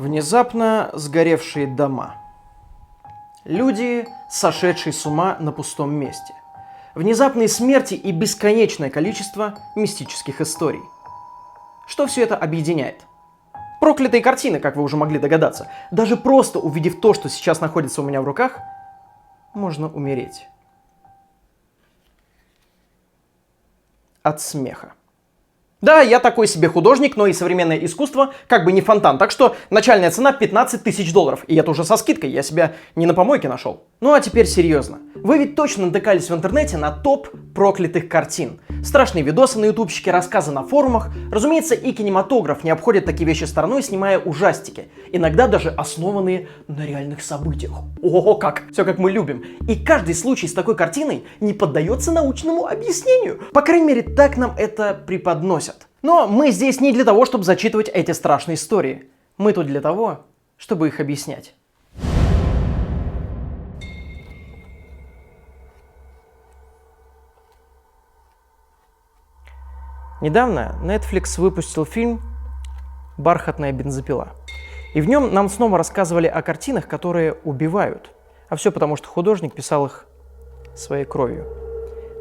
Внезапно сгоревшие дома. Люди, сошедшие с ума на пустом месте. Внезапные смерти и бесконечное количество мистических историй. Что все это объединяет? Проклятые картины, как вы уже могли догадаться. Даже просто увидев то, что сейчас находится у меня в руках, можно умереть. От смеха. Да, я такой себе художник, но и современное искусство как бы не фонтан. Так что начальная цена 15 тысяч долларов. И это уже со скидкой, я себя не на помойке нашел. Ну а теперь серьезно. Вы ведь точно натыкались в интернете на топ проклятых картин. Страшные видосы на ютубчике, рассказы на форумах. Разумеется, и кинематограф не обходит такие вещи стороной, снимая ужастики. Иногда даже основанные на реальных событиях. Ого, как! Все как мы любим. И каждый случай с такой картиной не поддается научному объяснению. По крайней мере, так нам это преподносят. Но мы здесь не для того, чтобы зачитывать эти страшные истории. Мы тут для того, чтобы их объяснять. Недавно Netflix выпустил фильм «Бархатная бензопила». И в нем нам снова рассказывали о картинах, которые убивают. А все потому, что художник писал их своей кровью.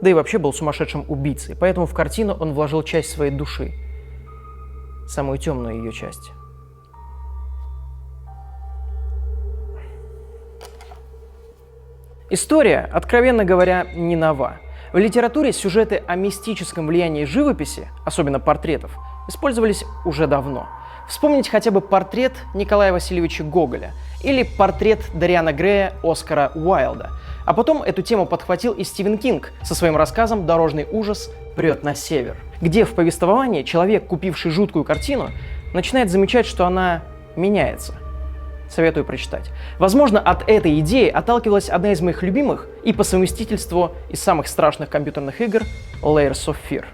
Да и вообще был сумасшедшим убийцей. Поэтому в картину он вложил часть своей души. Самую темную ее часть. История, откровенно говоря, не нова. В литературе сюжеты о мистическом влиянии живописи, особенно портретов, использовались уже давно. Вспомнить хотя бы портрет Николая Васильевича Гоголя или портрет Дориана Грея Оскара Уайлда. А потом эту тему подхватил и Стивен Кинг со своим рассказом «Дорожный ужас прет на север», где в повествовании человек, купивший жуткую картину, начинает замечать, что она меняется. Советую прочитать. Возможно, от этой идеи отталкивалась одна из моих любимых и по совместительству из самых страшных компьютерных игр Layers of Fear.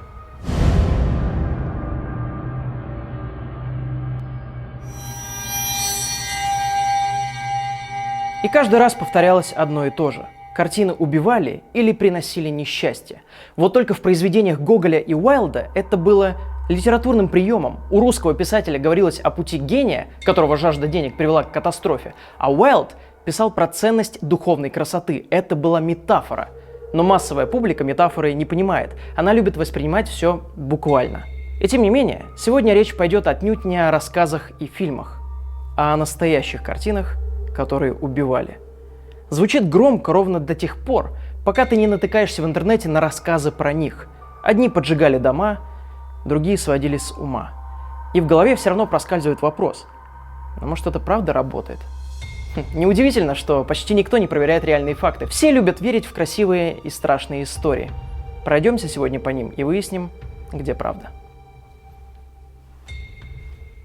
И каждый раз повторялось одно и то же. Картины убивали или приносили несчастье. Вот только в произведениях Гоголя и Уайлда это было литературным приемом. У русского писателя говорилось о пути гения, которого жажда денег привела к катастрофе, а Уайлд писал про ценность духовной красоты. Это была метафора. Но массовая публика метафоры не понимает. Она любит воспринимать все буквально. И тем не менее, сегодня речь пойдет отнюдь не о рассказах и фильмах, а о настоящих картинах, которые убивали. Звучит громко ровно до тех пор, пока ты не натыкаешься в интернете на рассказы про них. Одни поджигали дома, другие сводили с ума. И в голове все равно проскальзывает вопрос: а может, это правда работает? Неудивительно, что почти никто не проверяет реальные факты. Все любят верить в красивые и страшные истории. Пройдемся сегодня по ним и выясним, где правда.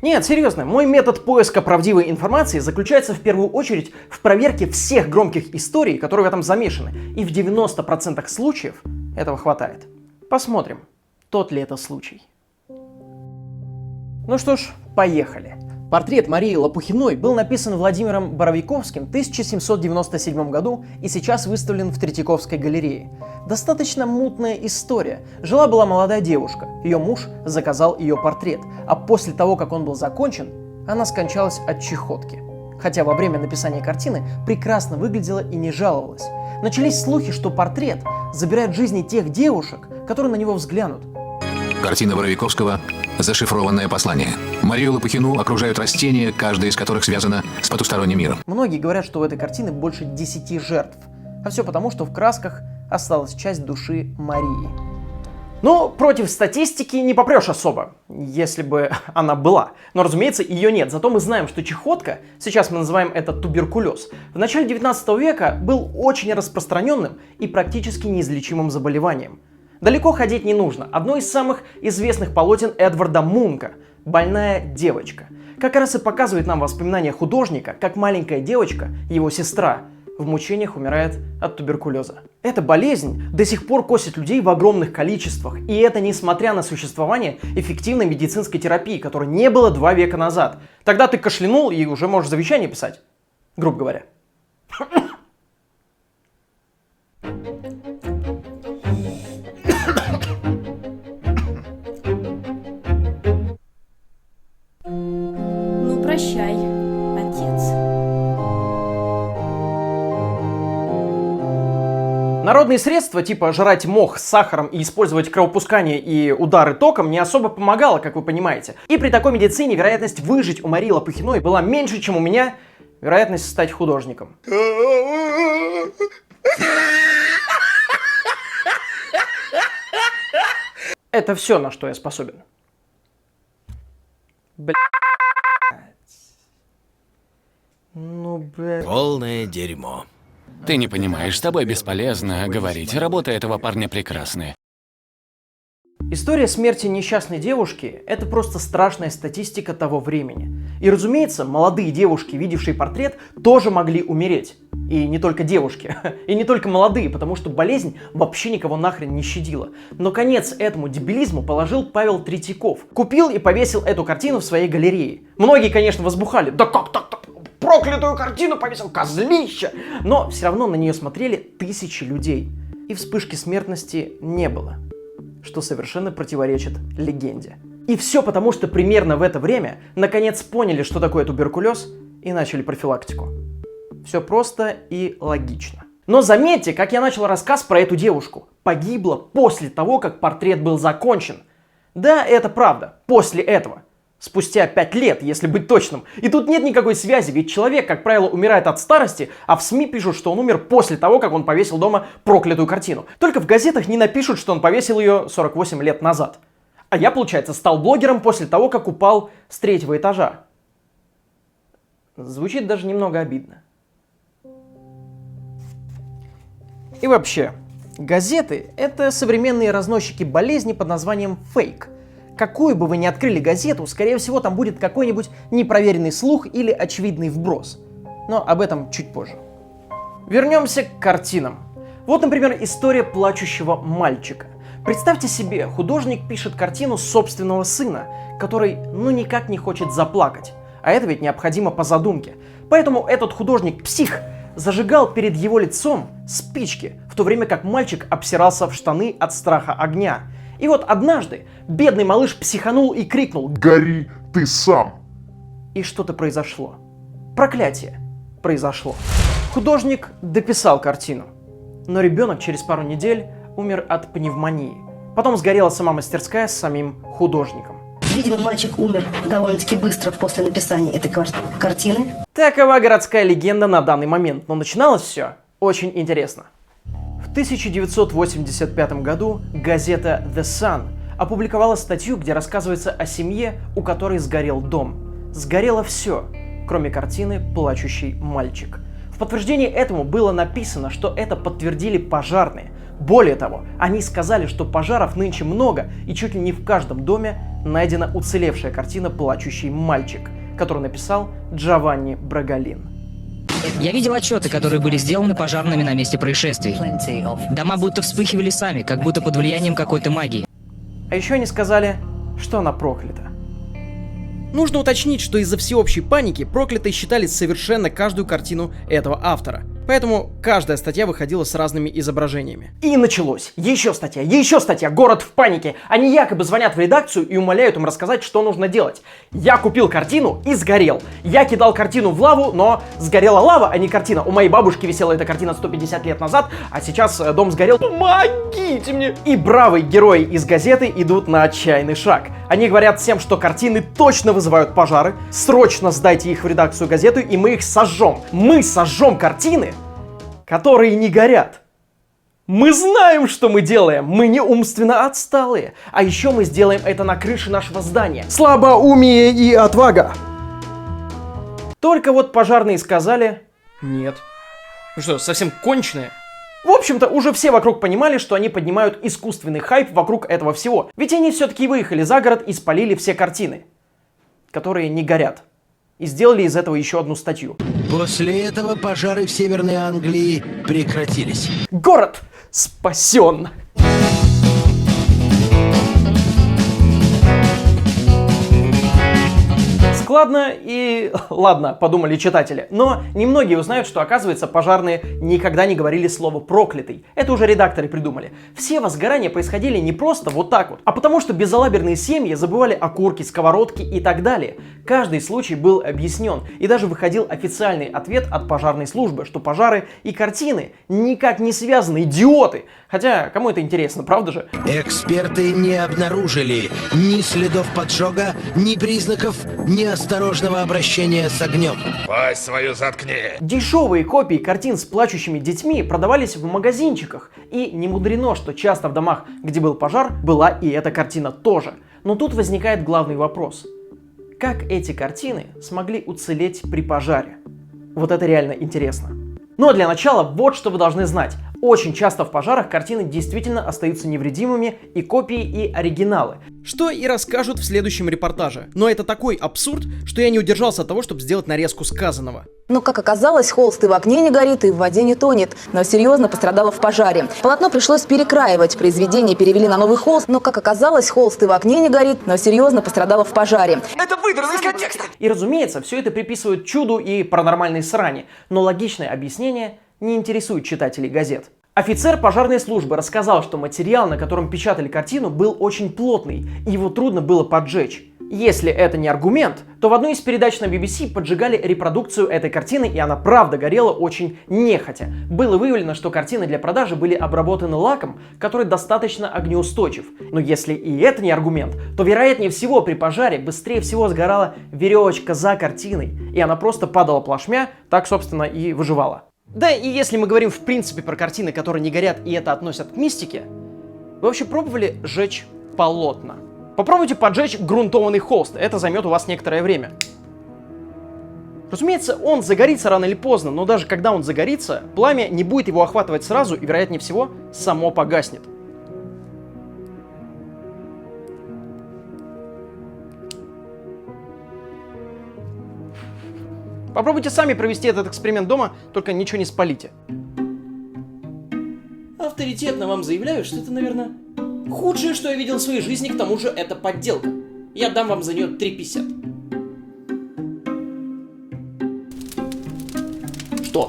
Нет, серьезно, мой метод поиска правдивой информации заключается в первую очередь в проверке всех громких историй, которые в этом замешаны. И в 90% случаев этого хватает. Посмотрим, тот ли это случай. Ну что ж, поехали. Портрет Марии Лопухиной был написан Владимиром Боровиковским в 1797 году и сейчас выставлен в Третьяковской галерее. Достаточно мутная история. Жила-была молодая девушка, ее муж заказал ее портрет, а после того, как он был закончен, она скончалась от чехотки. Хотя во время написания картины прекрасно выглядела и не жаловалась. Начались слухи, что портрет забирает жизни тех девушек, которые на него взглянут. Картина Боровиковского «Зашифрованное послание». Марию Лопухину окружают растения, каждая из которых связана с потусторонним миром. Многие говорят, что у этой картины больше 10 жертв. А все потому, что в красках осталась часть души Марии. Но против статистики не попрешь особо, если бы она была. Но, разумеется, ее нет. Зато мы знаем, что чехотка, сейчас мы называем это туберкулез, в начале 19 века был очень распространенным и практически неизлечимым заболеванием. Далеко ходить не нужно. Одно из самых известных полотен Эдварда Мунка «Больная девочка» как раз и показывает нам воспоминания художника, как маленькая девочка, его сестра, в мучениях умирает от туберкулеза. Эта болезнь до сих пор косит людей в огромных количествах, и это несмотря на существование эффективной медицинской терапии, которой не было 2 века назад. Тогда ты кашлянул и уже можешь завещание писать, грубо говоря. Прощай. Народные средства, типа жрать мох с сахаром и использовать кровопускание и удары током, не особо помогало, как вы понимаете. И при такой медицине вероятность выжить у Марии Лопухиной была меньше, чем у меня вероятность стать художником. Это все, на что я способен. Блять. Ну, блядь. Полное дерьмо. Ты не понимаешь, с тобой бесполезно говорить. Работа этого парня прекрасная. История смерти несчастной девушки – это просто страшная статистика того времени. И, разумеется, молодые девушки, видевшие портрет, тоже могли умереть. И не только девушки, и не только молодые, потому что болезнь вообще никого нахрен не щадила. Но конец этому дебилизму положил Павел Третьяков. Купил и повесил эту картину в своей галерее. Многие, конечно, возбухали. Да как так? Проклятую картину повесил, козлище! Но все равно на нее смотрели тысячи людей. И вспышки смертности не было. Что совершенно противоречит легенде. И все потому, что примерно в это время наконец поняли, что такое туберкулез, и начали профилактику. Все просто и логично. Но заметьте, как я начал рассказ про эту девушку. Погибла после того, как портрет был закончен. Да, это правда, после этого. Спустя 5 лет, если быть точным. И тут нет никакой связи, ведь человек, как правило, умирает от старости, а в СМИ пишут, что он умер после того, как он повесил дома проклятую картину. Только в газетах не напишут, что он повесил ее 48 лет назад. А я, получается, стал блогером после того, как упал с 3-го этажа. Звучит даже немного обидно. И вообще, газеты — это современные разносчики болезни под названием фейк. Какую бы вы ни открыли газету, скорее всего, там будет какой-нибудь непроверенный слух или очевидный вброс. Но об этом чуть позже. Вернемся к картинам. Вот, например, история плачущего мальчика. Представьте себе, художник пишет картину собственного сына, который никак не хочет заплакать. А это ведь необходимо по задумке. Поэтому этот художник-псих зажигал перед его лицом спички, в то время как мальчик обсирался в штаны от страха огня. И вот однажды бедный малыш психанул и крикнул: «Гори ты сам!» И что-то произошло. Проклятие произошло. Художник дописал картину. Но ребенок через пару недель умер от пневмонии. Потом сгорела сама мастерская с самим художником. Видимо, мальчик умер довольно-таки быстро после написания этой картины. Такова городская легенда на данный момент. Но начиналось все очень интересно. В 1985 году газета The Sun опубликовала статью, где рассказывается о семье, у которой сгорел дом. Сгорело все, кроме картины «Плачущий мальчик». В подтверждение этому было написано, что это подтвердили пожарные. Более того, они сказали, что пожаров нынче много, и чуть ли не в каждом доме найдена уцелевшая картина «Плачущий мальчик», которую написал Джованни Брагалин. Я видел отчеты, которые были сделаны пожарными на месте происшествий. Дома будто вспыхивали сами, как будто под влиянием какой-то магии. А еще они сказали, что она проклята. Нужно уточнить, что из-за всеобщей паники проклятой считали совершенно каждую картину этого автора. Поэтому каждая статья выходила с разными изображениями. И началось. Еще статья. Город в панике. Они якобы звонят в редакцию и умоляют им рассказать, что нужно делать. Я купил картину и сгорел. Я кидал картину в лаву, но сгорела лава, а не картина. У моей бабушки висела эта картина 150 лет назад, а сейчас дом сгорел. Помогите мне! И бравые герои из газеты идут на отчаянный шаг. Они говорят всем, что картины точно вызывают пожары. Срочно сдайте их в редакцию газеты, и мы их сожжем. Мы сожжем картины, которые не горят. Мы знаем, что мы делаем. Мы не умственно отсталые. А еще мы сделаем это на крыше нашего здания. Слабоумие и отвага. Только вот пожарные сказали: нет. Ну что, совсем конченые? В общем-то, уже все вокруг понимали, что они поднимают искусственный хайп вокруг этого всего. Ведь они все-таки выехали за город и спалили все картины, которые не горят. И сделали из этого еще одну статью. После этого пожары в Северной Англии прекратились. Город спасен! Прохладно и... ладно, подумали читатели. Но немногие узнают, что, оказывается, пожарные никогда не говорили слово «проклятый». Это уже редакторы придумали. Все возгорания происходили не просто вот так вот, а потому что безалаберные семьи забывали окурки, сковородки и так далее. Каждый случай был объяснен, и даже выходил официальный ответ от пожарной службы, что пожары и картины никак не связаны, идиоты! Хотя, кому это интересно, правда же? Эксперты не обнаружили ни следов поджога, ни признаков неосторожного обращения с огнем. Пасть свою заткни! Дешевые копии картин с плачущими детьми продавались в магазинчиках, и не мудрено, что часто в домах, где был пожар, была и эта картина тоже. Но тут возникает главный вопрос. Как эти картины смогли уцелеть при пожаре? Вот это реально интересно. Но для начала вот что вы должны знать. Очень часто в пожарах картины действительно остаются невредимыми, и копии, и оригиналы. Что и расскажут в следующем репортаже. Но это такой абсурд, что я не удержался от того, чтобы сделать нарезку сказанного. Но, как оказалось, холст и в огне не горит, и в воде не тонет, но серьезно пострадало в пожаре. Полотно пришлось перекраивать, произведение перевели на новый холст, но, как оказалось, холст и в огне не горит, но серьезно пострадало в пожаре. Это выдрано из контекста! И, разумеется, все это приписывают чуду и паранормальной сране, но логичное объяснение не интересует читателей газет. Офицер пожарной службы рассказал, что материал, на котором печатали картину, был очень плотный, и его трудно было поджечь. Если это не аргумент, то в одной из передач на BBC поджигали репродукцию этой картины, и она правда горела очень нехотя. Было выявлено, что картины для продажи были обработаны лаком, который достаточно огнеустойчив. Но если и это не аргумент, то вероятнее всего при пожаре быстрее всего сгорала веревочка за картиной, и она просто падала плашмя, так, собственно, и выживала. Да, и если мы говорим в принципе про картины, которые не горят, и это относят к мистике, вы вообще пробовали сжечь полотна? Попробуйте поджечь грунтованный холст, это займет у вас некоторое время. Разумеется, он загорится рано или поздно, но даже когда он загорится, пламя не будет его охватывать сразу и, вероятнее всего, само погаснет. Попробуйте сами провести этот эксперимент дома, только ничего не спалите. Авторитетно вам заявляю, что это, наверное, худшее, что я видел в своей жизни, к тому же это подделка. Я дам вам за нее 3,50. Что?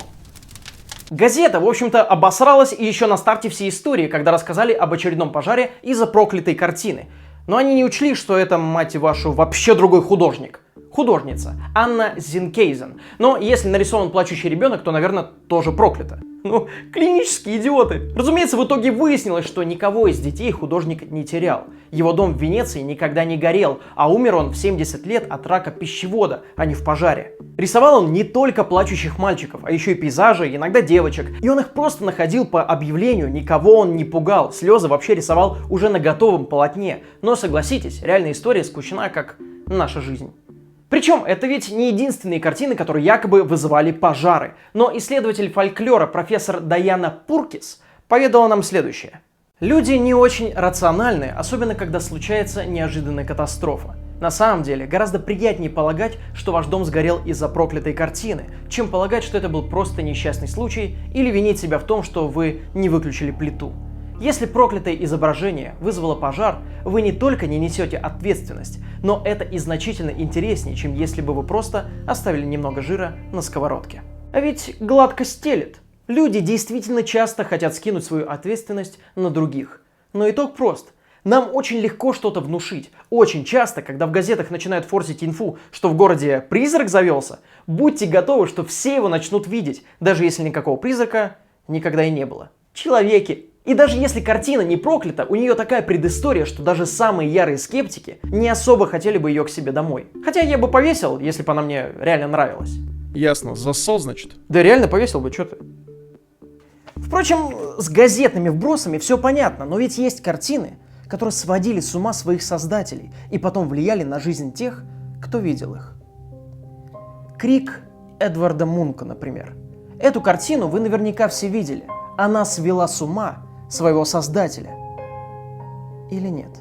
Газета, в общем-то, обосралась и еще на старте всей истории, когда рассказали об очередном пожаре из-за проклятой картины. Но они не учли, что это, мать вашу, вообще другой художник. Художница Анна Зинкейзен. Но если нарисован плачущий ребенок, то, наверное, тоже проклято. Ну, клинические идиоты. Разумеется, в итоге выяснилось, что никого из детей художник не терял. Его дом в Венеции никогда не горел, а умер он в 70 лет от рака пищевода, а не в пожаре. Рисовал он не только плачущих мальчиков, а еще и пейзажи, иногда девочек. И он их просто находил по объявлению, никого он не пугал. Слезы вообще рисовал уже на готовом полотне. Но согласитесь, реальная история скучна, как наша жизнь. Причем это ведь не единственные картины, которые якобы вызывали пожары. Но исследователь фольклора профессор Даяна Пуркис поведала нам следующее. Люди не очень рациональны, особенно когда случается неожиданная катастрофа. На самом деле, гораздо приятнее полагать, что ваш дом сгорел из-за проклятой картины, чем полагать, что это был просто несчастный случай или винить себя в том, что вы не выключили плиту. Если проклятое изображение вызвало пожар, вы не только не несете ответственность, но это и значительно интереснее, чем если бы вы просто оставили немного жира на сковородке. А ведь гладко стелет. Люди действительно часто хотят скинуть свою ответственность на других. Но итог прост. Нам очень легко что-то внушить. Очень часто, когда в газетах начинают форсить инфу, что в городе призрак завелся, будьте готовы, что все его начнут видеть, даже если никакого призрака никогда и не было. Человеки. И даже если картина не проклята, у нее такая предыстория, что даже самые ярые скептики не особо хотели бы ее к себе домой. Хотя я бы повесил, если бы она мне реально нравилась. Ясно, засол, значит? Да реально повесил бы, что ты. Впрочем, с газетными вбросами все понятно, но ведь есть картины, которые сводили с ума своих создателей и потом влияли на жизнь тех, кто видел их. «Крик» Эдварда Мунка, например. Эту картину вы наверняка все видели. Она свела с ума своего создателя. Или нет?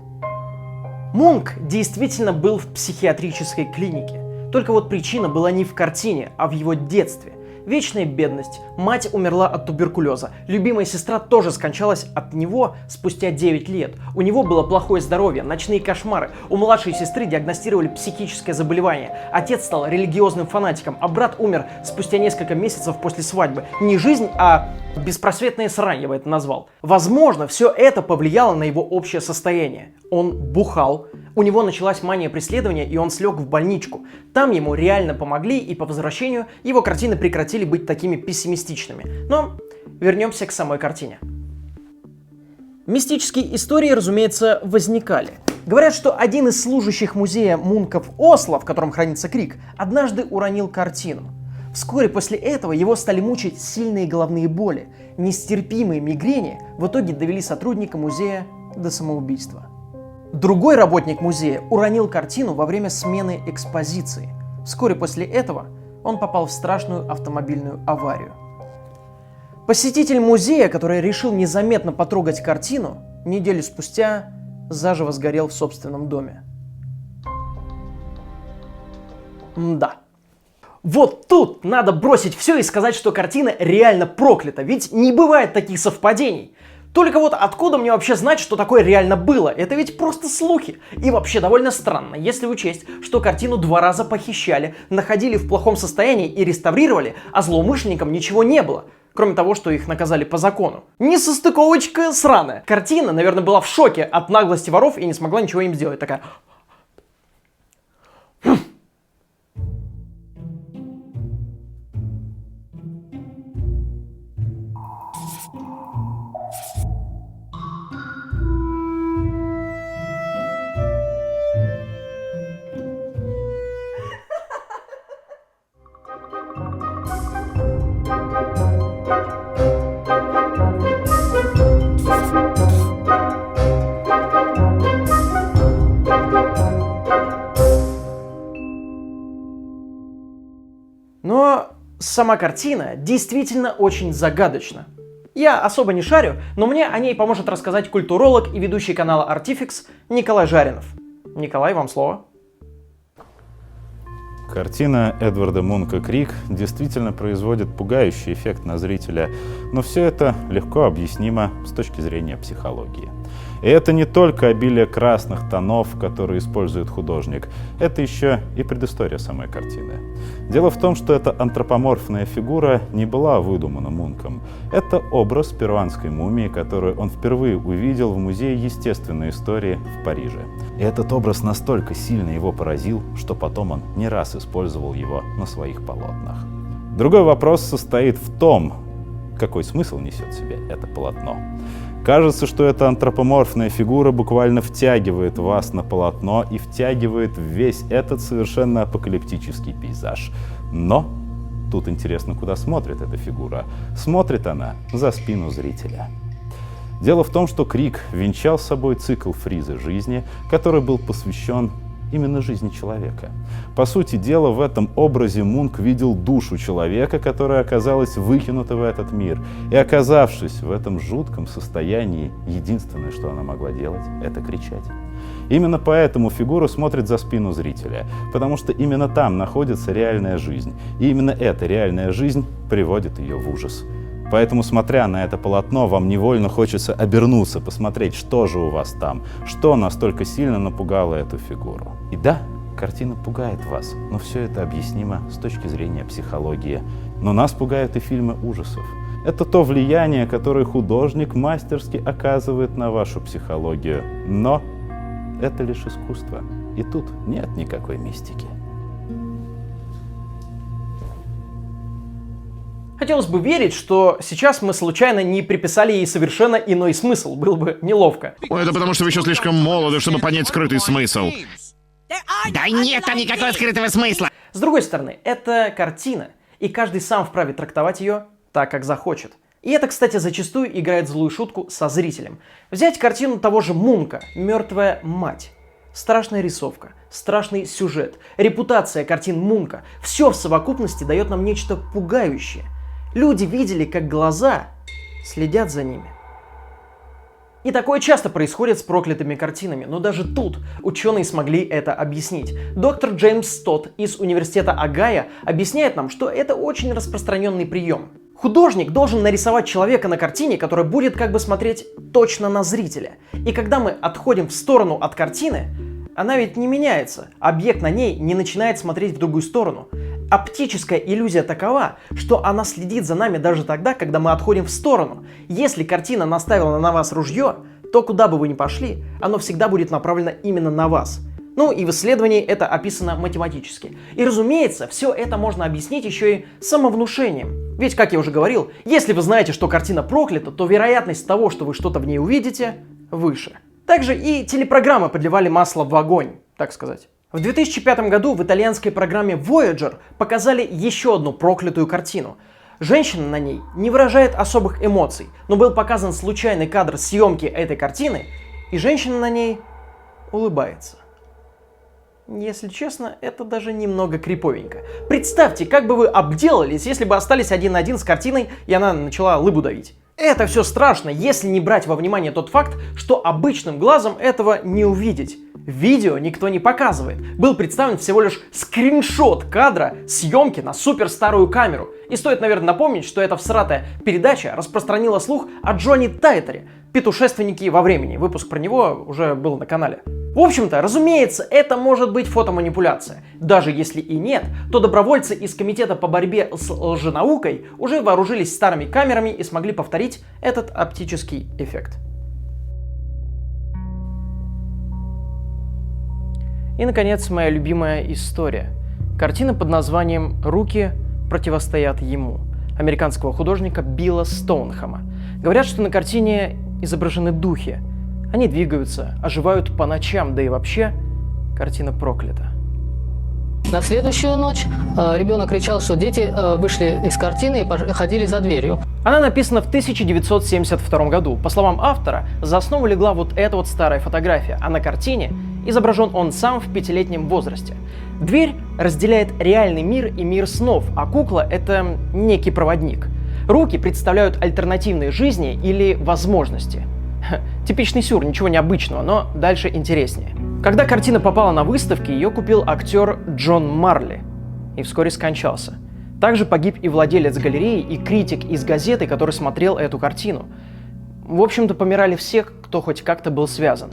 Мунк действительно был в психиатрической клинике. Только вот причина была не в картине, а в его детстве. Вечная бедность. Мать умерла от туберкулеза. Любимая сестра тоже скончалась от него спустя 9 лет. У него было плохое здоровье, ночные кошмары. У младшей сестры диагностировали психическое заболевание. Отец стал религиозным фанатиком, а брат умер спустя несколько месяцев после свадьбы. Не жизнь, а беспросветная срань, я бы это назвал. Возможно, все это повлияло на его общее состояние. Он бухал, у него началась мания преследования, и он слег в больничку. Там ему реально помогли, и по возвращению его картины прекратили быть такими пессимистичными. Но вернемся к самой картине. Мистические истории, разумеется, возникали. Говорят, что один из служащих музея Мунка в Осло, в котором хранится Крик, однажды уронил картину. Вскоре после этого его стали мучить сильные головные боли. Нестерпимые мигрени в итоге довели сотрудника музея до самоубийства. Другой работник музея уронил картину во время смены экспозиции. Вскоре после этого он попал в страшную автомобильную аварию. Посетитель музея, который решил незаметно потрогать картину, неделю спустя заживо сгорел в собственном доме. Да. Вот тут надо бросить все и сказать, что картина реально проклята, ведь не бывает таких совпадений. Только вот откуда мне вообще знать, что такое реально было? Это ведь просто слухи. И вообще довольно странно, если учесть, что картину 2 раза похищали, находили в плохом состоянии и реставрировали, а злоумышленникам ничего не было. Кроме того, что их наказали по закону. Несостыковочка сраная. Картина, наверное, была в шоке от наглости воров и не смогла ничего им сделать. Такая... Но сама картина действительно очень загадочна. Я особо не шарю, но мне о ней поможет рассказать культуролог и ведущий канала Artifix Николай Жаринов. Николай, вам слово. Картина Эдварда Мунка «Крик» действительно производит пугающий эффект на зрителя, но все это легко объяснимо с точки зрения психологии. И это не только обилие красных тонов, которые использует художник, это еще и предыстория самой картины. Дело в том, что эта антропоморфная фигура не была выдумана Мунком. Это образ перуанской мумии, которую он впервые увидел в Музее естественной истории в Париже. И этот образ настолько сильно его поразил, что потом он не раз использовал его на своих полотнах. Другой вопрос состоит в том, какой смысл несет в себе это полотно. Кажется, что эта антропоморфная фигура буквально втягивает вас на полотно и втягивает в весь этот совершенно апокалиптический пейзаж. Но тут интересно, куда смотрит эта фигура. Смотрит она за спину зрителя. Дело в том, что «Крик» венчал собой цикл фриза жизни, который был посвящен именно жизни человека. По сути дела, в этом образе Мунк видел душу человека, которая оказалась выкинута в этот мир. И оказавшись в этом жутком состоянии, единственное, что она могла делать, это кричать. Именно поэтому фигура смотрит за спину зрителя, потому что именно там находится реальная жизнь. И именно эта реальная жизнь приводит ее в ужас. Поэтому, смотря на это полотно, вам невольно хочется обернуться, посмотреть, что же у вас там, что настолько сильно напугало эту фигуру. И да, картина пугает вас, но все это объяснимо с точки зрения психологии. Но нас пугают и фильмы ужасов. Это то влияние, которое художник мастерски оказывает на вашу психологию. Но это лишь искусство, и тут нет никакой мистики. Хотелось бы верить, что сейчас мы случайно не приписали ей совершенно иной смысл, было бы неловко. Это потому, что вы еще слишком молоды, чтобы понять скрытый смысл. Да нет там никакого скрытого смысла. С другой стороны, это картина, и каждый сам вправе трактовать ее так, как захочет. И это, кстати, зачастую играет злую шутку со зрителем. Взять картину того же Мунка «Мертвая мать». Страшная рисовка, страшный сюжет, репутация картин Мунка. Все в совокупности дает нам нечто пугающее. Люди видели, как глаза следят за ними. И такое часто происходит с проклятыми картинами, но даже тут ученые смогли это объяснить. Доктор Джеймс Стотт из университета Огайо объясняет нам, что это очень распространенный прием. Художник должен нарисовать человека на картине, который будет как бы смотреть точно на зрителя. И когда мы отходим в сторону от картины, она ведь не меняется, объект на ней не начинает смотреть в другую сторону. Оптическая иллюзия такова, что она следит за нами даже тогда, когда мы отходим в сторону. Если картина наставила на вас ружье, то куда бы вы ни пошли, оно всегда будет направлено именно на вас. Ну и в исследовании это описано математически. И разумеется, все это можно объяснить еще и самовнушением. Ведь, как я уже говорил, если вы знаете, что картина проклята, то вероятность того, что вы что-то в ней увидите, выше. Также и телепрограммы подливали масло в огонь, так сказать. В 2005 году в итальянской программе Voyager показали еще одну проклятую картину. Женщина на ней не выражает особых эмоций, но был показан случайный кадр съемки этой картины, и женщина на ней улыбается. Если честно, это даже немного криповенько. Представьте, как бы вы обделались, если бы остались один на один с картиной, и она начала лыбу давить. Это все страшно, если не брать во внимание тот факт, что обычным глазом этого не увидеть. Видео никто не показывает. Был представлен всего лишь скриншот кадра съемки на суперстарую камеру. И стоит, наверное, напомнить, что эта всратая передача распространила слух о Джонни Тайтере, путешественнике во времени. Выпуск про него уже был на канале. В общем-то, разумеется, это может быть фотоманипуляция. Даже если и нет, то добровольцы из комитета по борьбе с лженаукой уже вооружились старыми камерами и смогли повторить этот оптический эффект. И, наконец, моя любимая история. Картина под названием «Руки противостоят ему» американского художника Билла Стоунхэма. Говорят, что на картине изображены духи. Они двигаются, оживают по ночам, да и вообще картина проклята. На следующую ночь ребенок кричал, что дети вышли из картины и ходили за дверью. Она написана в 1972 году. По словам автора, за основу легла вот эта вот старая фотография, а на картине изображен он сам в 5-летнем возрасте. Дверь разделяет реальный мир и мир снов, а кукла — это некий проводник. Руки представляют альтернативные жизни или возможности. Типичный сюр, ничего необычного, но дальше интереснее. Когда картина попала на выставки, ее купил актер Джон Марли и вскоре скончался. Также погиб и владелец галереи, и критик из газеты, который смотрел эту картину. В общем-то, помирали все, кто хоть как-то был связан.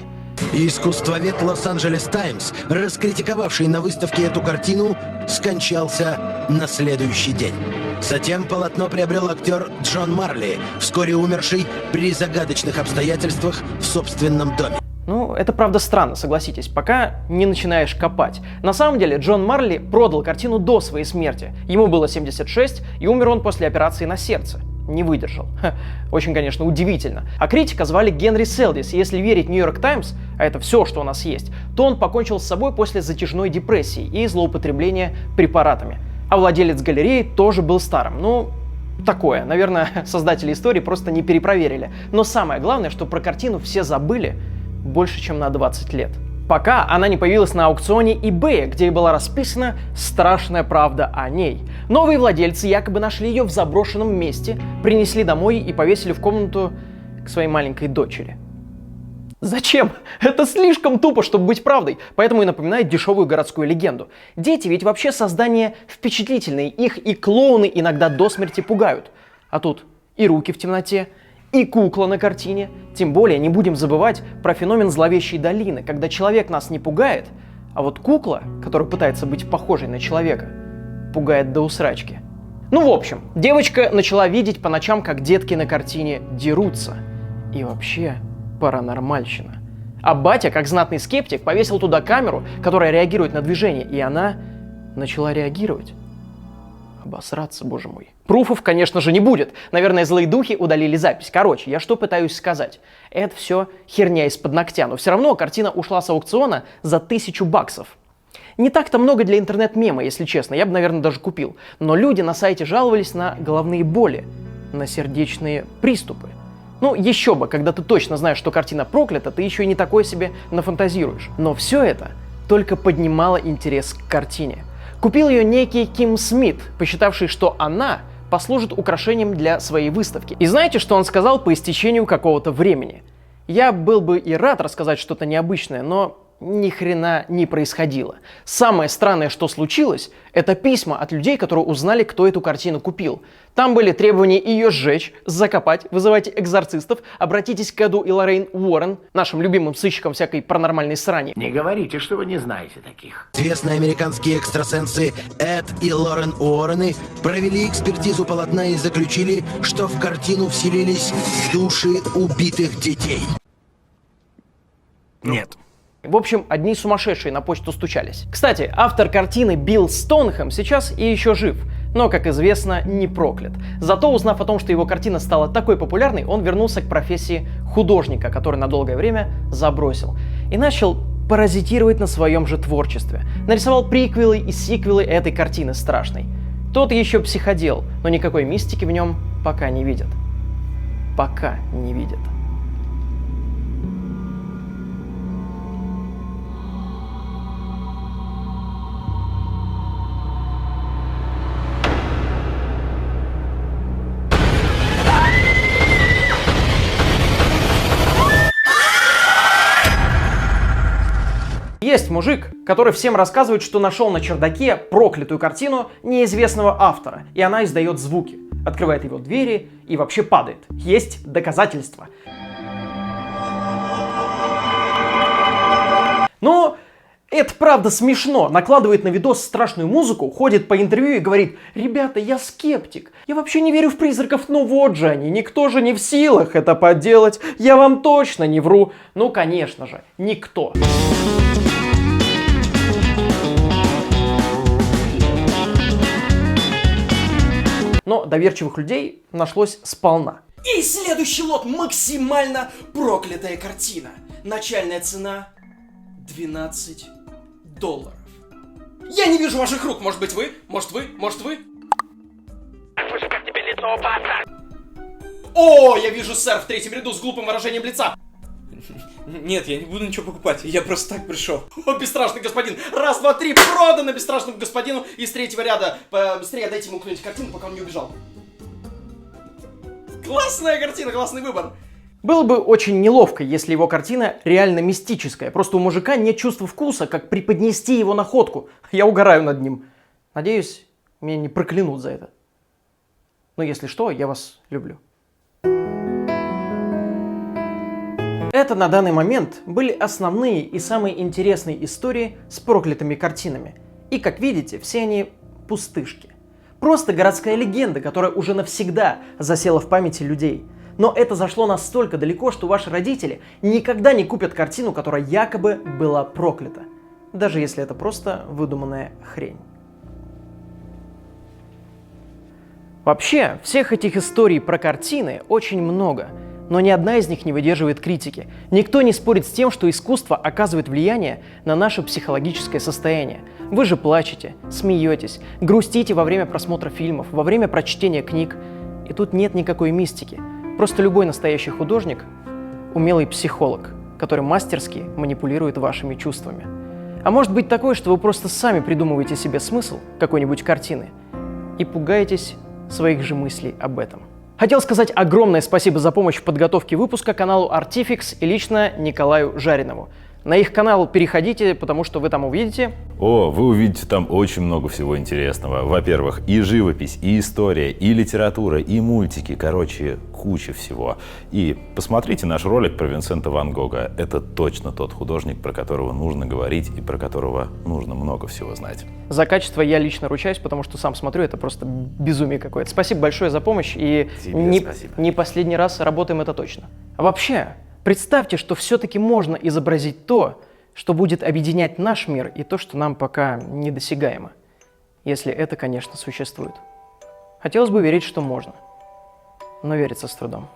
Искусствовед Лос-Анджелес Таймс, раскритиковавший на выставке эту картину, скончался на следующий день. Затем полотно приобрел актер Джон Марли, вскоре умерший при загадочных обстоятельствах в собственном доме. Ну, это правда странно, согласитесь, пока не начинаешь копать. На самом деле, Джон Марли продал картину до своей смерти. Ему было 76, и умер он после операции на сердце. Не выдержал. Очень, конечно, удивительно. А критика звали Генри Селдис, и если верить Нью-Йорк Таймс, а это все, что у нас есть, то он покончил с собой после затяжной депрессии и злоупотребления препаратами. А владелец галереи тоже был старым. Ну, такое. Наверное, создатели истории просто не перепроверили. Но самое главное, что про картину все забыли больше, чем на 20 лет. Пока она не появилась на аукционе eBay, где и была расписана страшная правда о ней. Новые владельцы якобы нашли ее в заброшенном месте, принесли домой и повесили в комнату к своей маленькой дочери. Зачем? Это слишком тупо, чтобы быть правдой, поэтому и напоминает дешевую городскую легенду. Дети ведь вообще создания впечатлительные, их и клоуны иногда до смерти пугают. А тут и руки в темноте, и кукла на картине. Тем более не будем забывать про феномен зловещей долины, когда человек нас не пугает, а вот кукла, которая пытается быть похожей на человека, пугает до усрачки. Ну, в общем, девочка начала видеть по ночам, как детки на картине дерутся. И вообще паранормальщина. А батя, как знатный скептик, повесил туда камеру, которая реагирует на движение, и она начала реагировать. Обосраться, боже мой. Пруфов, конечно же, не будет. Наверное, злые духи удалили запись. Короче, я что пытаюсь сказать? Это все херня из-под ногтя, но все равно картина ушла с аукциона за $1000. Не так-то много для интернет-мема, если честно, я бы, наверное, даже купил. Но люди на сайте жаловались на головные боли, на сердечные приступы. Ну, еще бы, когда ты точно знаешь, что картина проклята, ты еще и не такое себе нафантазируешь. Но все это только поднимало интерес к картине. Купил ее некий Ким Смит, посчитавший, что она послужит украшением для своей выставки. И знаете, что он сказал по истечению какого-то времени? Я был бы и рад рассказать что-то необычное, но ни хрена не происходило. Самое странное, что случилось, это письма от людей, которые узнали, кто эту картину купил. Там были требования ее сжечь, закопать, вызывайте экзорцистов, обратитесь к Эду и Лоррейн Уоррен, нашим любимым сыщикам всякой паранормальной срани. Не говорите, что вы не знаете таких. Известные американские экстрасенсы Эд и Лоррен Уоррены провели экспертизу полотна и заключили, что в картину вселились души убитых детей. Нет. В общем, одни сумасшедшие на почту стучались. Кстати, автор картины Билл Стоунхэм сейчас и еще жив, но, как известно, не проклят. Зато, узнав о том, что его картина стала такой популярной, он вернулся к профессии художника, который на долгое время забросил, и начал паразитировать на своем же творчестве. Нарисовал приквелы и сиквелы этой картины страшной. Тот еще психодел, но никакой мистики в нем пока не видят. Пока не видят. Есть мужик, который всем рассказывает, что нашел на чердаке проклятую картину неизвестного автора, и она издает звуки, открывает его двери и вообще падает. Есть доказательства. Но это правда смешно. Накладывает на видос страшную музыку, ходит по интервью и говорит: ребята, я скептик. Я вообще не верю в призраков, но вот же они. Никто же не в силах это поделать. Я вам точно не вру. Ну, конечно же, никто. Но доверчивых людей нашлось сполна. И следующий лот — максимально проклятая картина. Начальная цена $12. Я не вижу ваших рук. Может быть вы? Может вы? Может вы? Как тебе лицо, пацан? О, я вижу сэр в третьем ряду с глупым выражением лица. Нет, я не буду ничего покупать, я просто так пришел. О, бесстрашный господин! Раз, два, три, продано бесстрашному господину из третьего ряда. Быстрее дайте ему кто-нибудь картину, пока он не убежал. Классная картина, классный выбор. Было бы очень неловко, если его картина реально мистическая. Просто у мужика нет чувства вкуса, как преподнести его находку. Я угораю над ним. Надеюсь, меня не проклянут за это. Но если что, я вас люблю. Это на данный момент были основные и самые интересные истории с проклятыми картинами. И, как видите, все они пустышки. Просто городская легенда, которая уже навсегда засела в памяти людей. Но это зашло настолько далеко, что ваши родители никогда не купят картину, которая якобы была проклята. Даже если это просто выдуманная хрень. Вообще, всех этих историй про картины очень много. Но ни одна из них не выдерживает критики. Никто не спорит с тем, что искусство оказывает влияние на наше психологическое состояние. Вы же плачете, смеетесь, грустите во время просмотра фильмов, во время прочтения книг. И тут нет никакой мистики. Просто любой настоящий художник – умелый психолог, который мастерски манипулирует вашими чувствами. А может быть такое, что вы просто сами придумываете себе смысл какой-нибудь картины и пугаетесь своих же мыслей об этом. Хотел сказать огромное спасибо за помощь в подготовке выпуска каналу Artifix и лично Николаю Жаринову. На их канал переходите, потому что вы там увидите... О, вы увидите там очень много всего интересного. Во-первых, и живопись, и история, и литература, и мультики. Короче, куча всего. И посмотрите наш ролик про Винсента Ван Гога. Это точно тот художник, про которого нужно говорить и про которого нужно много всего знать. За качество я лично ручаюсь, потому что сам смотрю, это просто безумие какое-то. Спасибо большое за помощь, и не последний раз работаем, это точно. А вообще... Представьте, что все-таки можно изобразить то, что будет объединять наш мир, и то, что нам пока недосягаемо. Если это, конечно, существует. Хотелось бы верить, что можно, но верится с трудом.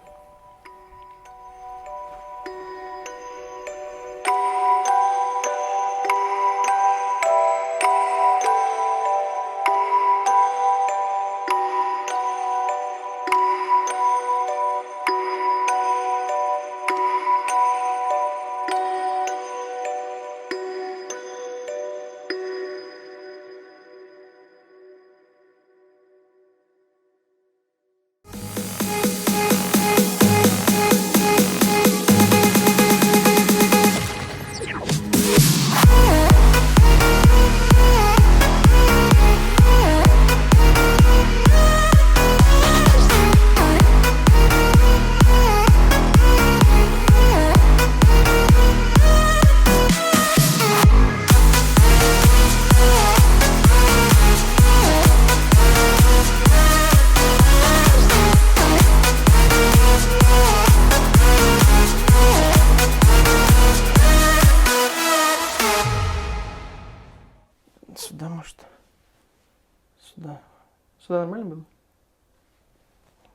Сюда нормально было?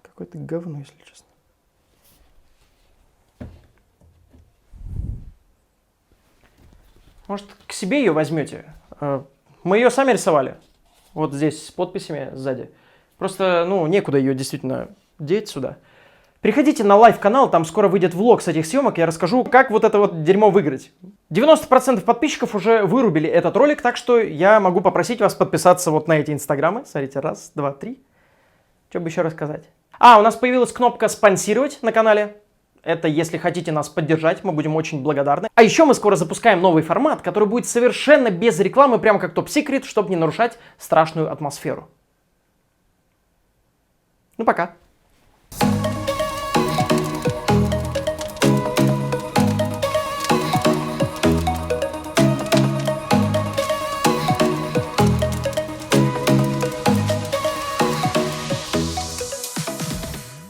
Какое-то говно, если честно. Может, к себе ее возьмете? Мы ее сами рисовали. Вот здесь, с подписями сзади. Просто, ну, некуда ее действительно деть сюда. Приходите на лайв-канал, там скоро выйдет влог с этих съемок, я расскажу, как вот это вот дерьмо выиграть. 90% подписчиков уже вырубили этот ролик, так что я могу попросить вас подписаться вот на эти инстаграмы. Смотрите, 1, 2, 3. Что бы еще рассказать? У нас появилась кнопка «Спонсировать» на канале. Это если хотите нас поддержать, мы будем очень благодарны. А еще мы скоро запускаем новый формат, который будет совершенно без рекламы, прямо как Top Secret, чтобы не нарушать страшную атмосферу. Ну, пока.